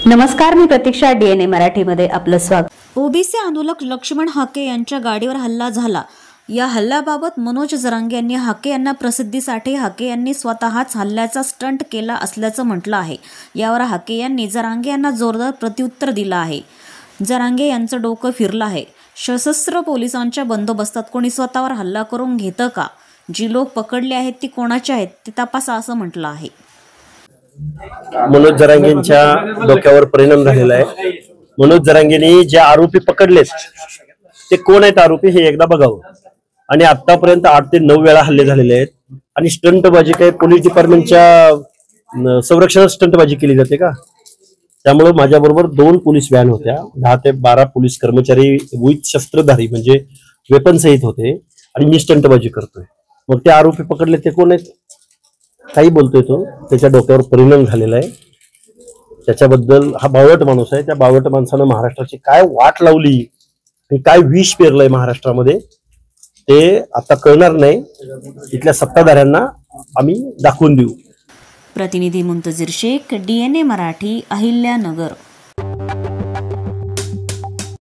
नमस्कार, मी प्रतीक्षा. DNA मराठीमध्ये आपलं स्वागत. ओबीसी आंदोलक लक्ष्मण हाके यांच्या गाडीवर हल्ला झाला. या हल्ल्याबाबत मनोज जरांगे यांनी हाके यांना प्रसिद्धीसाठी हाके यांनी स्वतःच हल्ल्याचा स्टंट केला असल्याचं म्हटलं आहे. यावर हाके यांनी जरांगे यांना जोरदार प्रत्युत्तर दिलं आहे. जरांगे यांचं डोकं फिरलं आहे. सशस्त्र पोलिसांच्या बंदोबस्तात कोणी स्वतःवर हल्ला करून घेतं का? जी लोक पकडले आहेत ती कोणाचे आहेत ते तपासा असं म्हटलं आहे. मनोज जरांगेंच्या डोक्यावर परिणाम झालेला आहे. मनोज जरांगेंनी जे आरोपी पकडलेत ते कोण आहेत आरोपी हे एकदा बघावं. आणि आतापर्यंत 8 ते 9 वेळा हल्ले झालेले आहेत. आणि स्टंटबाजी काय पोलीस डिपार्टमेंटच्या संरक्षणात स्टंटबाजी केली जाते का? त्यामुळे माझ्याबरोबर 2 पोलीस व्हॅन होत्या. 10 ते 12 पोलीस कर्मचारी विथ शस्त्रधारी म्हणजे वेपन सहित होते आणि मी स्टंटबाजी करतोय. मग ते आरोपी पकडले ते कोण आहेत? काही बोलतोय तो, त्याच्या डोक्यावर परिणाम झालेला आहे. त्याच्याबद्दल हा बावळट माणूस आहे. त्या बावळट माणसानं महाराष्ट्राची काय वाट लावली आणि काय विष पेरलंय महाराष्ट्रामध्ये ते आता कळणार नाही. इथल्या सत्ताधाऱ्यांना आम्ही दाखवून देऊ. प्रतिनिधी मुंतजीर शेख, DNA मराठी, अहिल्यानगर.